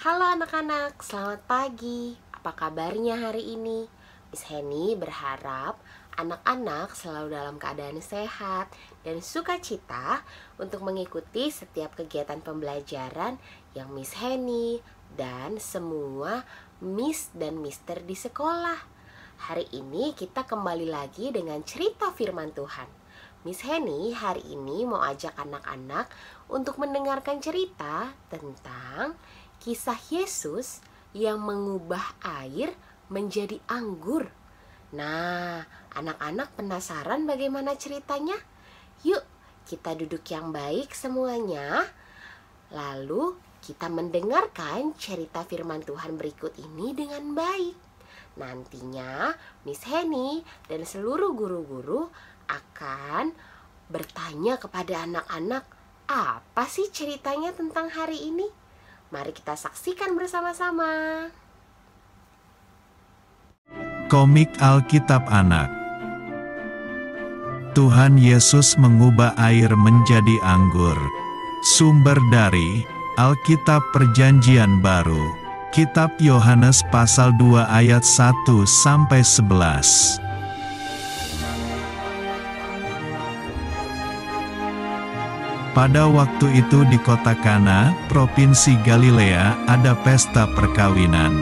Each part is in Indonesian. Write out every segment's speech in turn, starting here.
Halo anak-anak, selamat pagi. Apa kabarnya hari ini? Miss Henny berharap anak-anak selalu dalam keadaan sehat dan sukacita untuk mengikuti setiap kegiatan pembelajaran yang Miss Henny dan semua Miss dan Mister di sekolah. Hari ini kita kembali lagi dengan cerita firman Tuhan. Miss Henny hari ini mau ajak anak-anak untuk mendengarkan cerita tentang kisah Yesus yang mengubah air menjadi anggur. Nah, anak-anak penasaran bagaimana ceritanya? Yuk, kita duduk yang baik semuanya. Lalu kita mendengarkan cerita firman Tuhan berikut ini dengan baik. Nantinya Miss Henny dan seluruh guru-guru akan bertanya kepada anak-anak, apa sih ceritanya tentang hari ini? Mari kita saksikan bersama-sama. Komik Alkitab Anak. Tuhan Yesus mengubah air menjadi anggur. Sumber dari Alkitab Perjanjian Baru. Kitab Yohanes pasal 2 ayat 1-11. Pada waktu itu di kota Kana, provinsi Galilea, ada pesta perkawinan.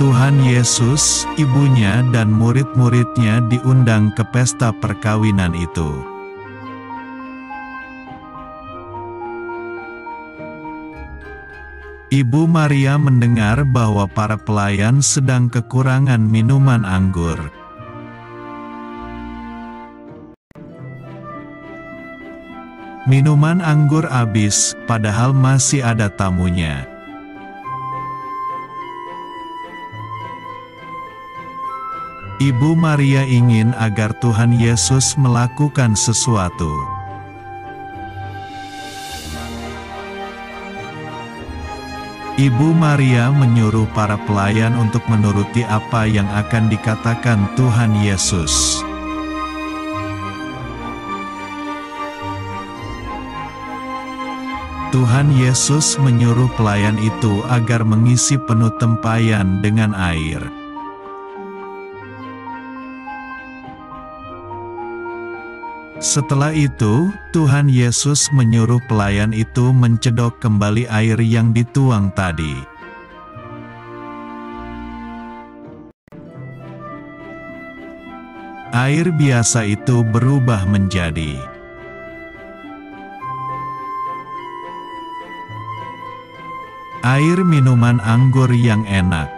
Tuhan Yesus, ibunya dan murid-muridnya diundang ke pesta perkawinan itu. Ibu Maria mendengar bahwa para pelayan sedang kekurangan minuman anggur. Minuman anggur habis, padahal masih ada tamunya. Ibu Maria ingin agar Tuhan Yesus melakukan sesuatu. Ibu Maria menyuruh para pelayan untuk menuruti apa yang akan dikatakan Tuhan Yesus. Tuhan Yesus menyuruh pelayan itu agar mengisi penuh tempayan dengan air. Setelah itu, Tuhan Yesus menyuruh pelayan itu mencedok kembali air yang dituang tadi. Air biasa itu berubah menjadi air minuman anggur yang enak.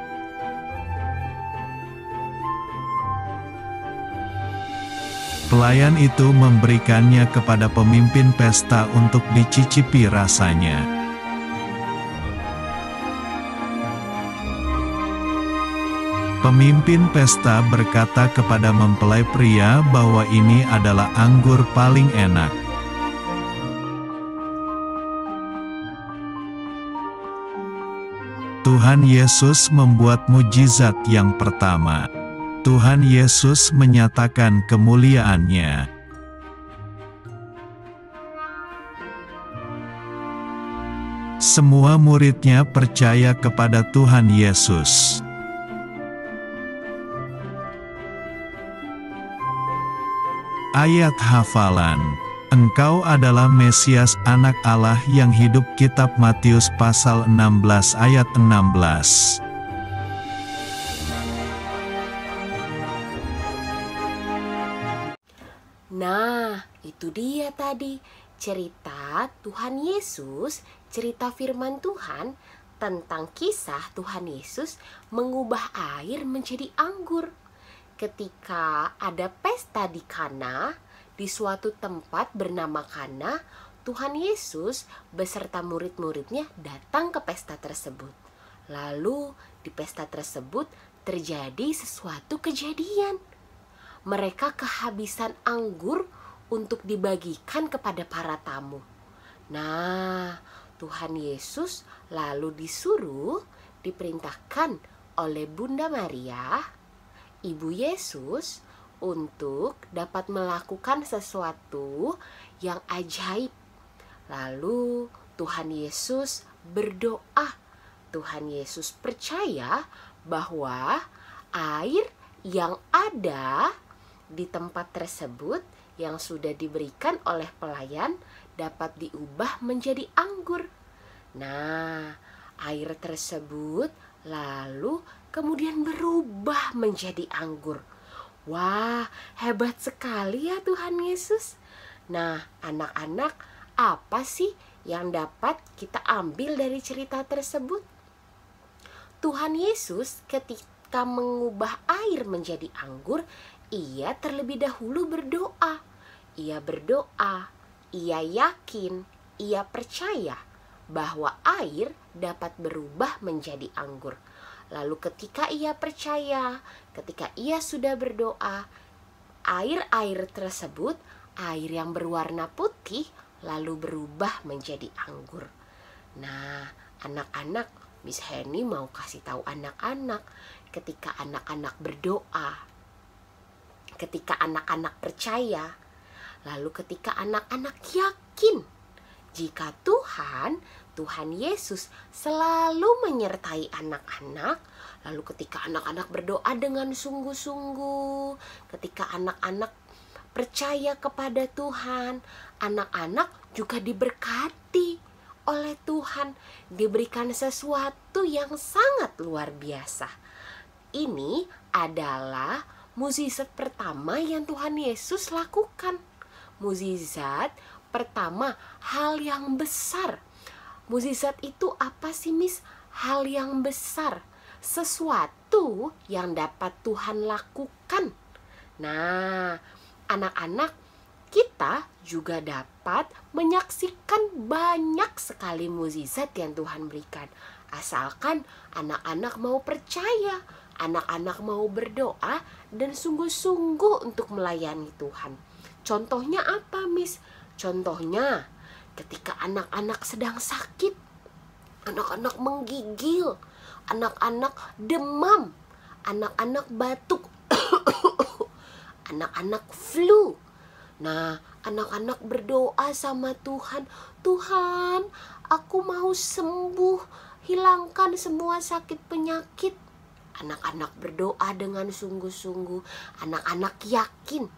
Pelayan itu memberikannya kepada pemimpin pesta untuk dicicipi rasanya. Pemimpin pesta berkata kepada mempelai pria bahwa ini adalah anggur paling enak. Tuhan Yesus membuat mujizat yang pertama. Tuhan Yesus menyatakan kemuliaan-Nya. Semua murid-Nya percaya kepada Tuhan Yesus. Ayat hafalan. Engkau adalah Mesias, Anak Allah yang hidup. Kitab Matius pasal 16 ayat 16. Nah, itu dia tadi cerita Tuhan Yesus, cerita firman Tuhan tentang kisah Tuhan Yesus mengubah air menjadi anggur. Ketika ada pesta di Kana, di suatu tempat bernama Kana, Tuhan Yesus beserta murid-muridnya datang ke pesta tersebut. Lalu di pesta tersebut terjadi sesuatu kejadian. Mereka kehabisan anggur untuk dibagikan kepada para tamu. Nah, Tuhan Yesus lalu diperintahkan oleh Bunda Maria, Ibu Yesus, untuk dapat melakukan sesuatu yang ajaib. Lalu Tuhan Yesus berdoa. Tuhan Yesus percaya bahwa air yang ada di tempat tersebut yang sudah diberikan oleh pelayan dapat diubah menjadi anggur. Nah, air tersebut lalu kemudian berubah menjadi anggur. Wah, hebat sekali ya Tuhan Yesus. Nah, anak-anak, apa sih yang dapat kita ambil dari cerita tersebut? Tuhan Yesus ketika mengubah air menjadi anggur, ia terlebih dahulu berdoa. Ia berdoa, ia yakin, ia percaya bahwa air dapat berubah menjadi anggur. Lalu ketika ia percaya, ketika ia sudah berdoa, air-air tersebut, air yang berwarna putih, lalu berubah menjadi anggur. Nah, anak-anak, Miss Henny mau kasih tahu anak-anak, ketika anak-anak berdoa, ketika anak-anak percaya, lalu ketika anak-anak yakin jika Tuhan Yesus selalu menyertai anak-anak, lalu ketika anak-anak berdoa dengan sungguh-sungguh, ketika anak-anak percaya kepada Tuhan, anak-anak juga diberkati oleh Tuhan, diberikan sesuatu yang sangat luar biasa. Ini adalah mukjizat pertama yang Tuhan Yesus lakukan. Mukjizat pertama, hal yang besar. Mukjizat itu apa sih, Miss? Hal yang besar, sesuatu yang dapat Tuhan lakukan. Nah, anak-anak, kita juga dapat menyaksikan banyak sekali mukjizat yang Tuhan berikan. Asalkan anak-anak mau percaya, anak-anak mau berdoa dan sungguh-sungguh untuk melayani Tuhan. Contohnya apa, Miss? Contohnya ketika anak-anak sedang sakit, anak-anak menggigil, anak-anak demam, anak-anak batuk, anak-anak flu. Nah, anak-anak berdoa sama Tuhan, Tuhan, aku mau sembuh, hilangkan semua sakit penyakit. Anak-anak berdoa dengan sungguh-sungguh, anak-anak yakin,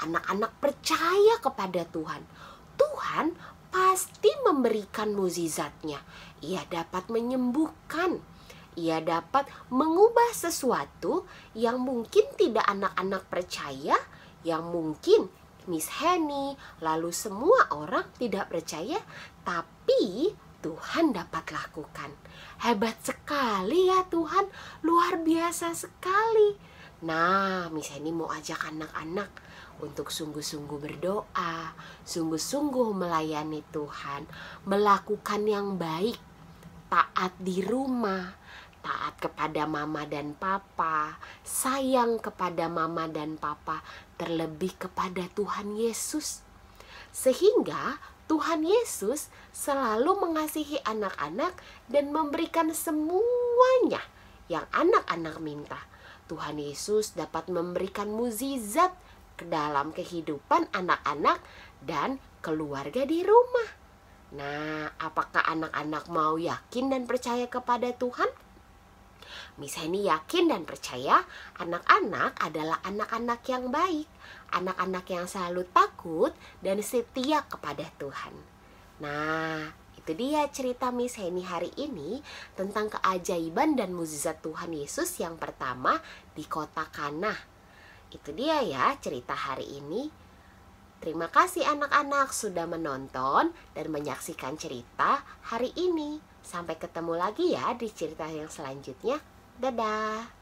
anak-anak percaya kepada Tuhan. Tuhan pasti memberikan mukjizatnya. Ia dapat menyembuhkan, ia dapat mengubah sesuatu yang mungkin tidak anak-anak percaya, yang mungkin Miss Henny, lalu semua orang tidak percaya, tapi Tuhan dapat lakukan. Hebat sekali ya Tuhan, luar biasa sekali. Nah, Miss Henny mau ajak anak-anak untuk sungguh-sungguh berdoa, sungguh-sungguh melayani Tuhan, melakukan yang baik, taat di rumah, taat kepada mama dan papa, sayang kepada mama dan papa, terlebih kepada Tuhan Yesus. Sehingga Tuhan Yesus selalu mengasihi anak-anak dan memberikan semuanya yang anak-anak minta. Tuhan Yesus dapat memberikan mukjizat ke dalam kehidupan anak-anak dan keluarga di rumah. Nah, apakah anak-anak mau yakin dan percaya kepada Tuhan? Miss Henny yakin dan percaya anak-anak adalah anak-anak yang baik, anak-anak yang selalu takut dan setia kepada Tuhan. Nah, itu dia cerita Miss Henny hari ini tentang keajaiban dan mukjizat Tuhan Yesus yang pertama di kota Kana. Itu dia ya cerita hari ini. Terima kasih anak-anak sudah menonton dan menyaksikan cerita hari ini. Sampai ketemu lagi ya di cerita yang selanjutnya. Dadah.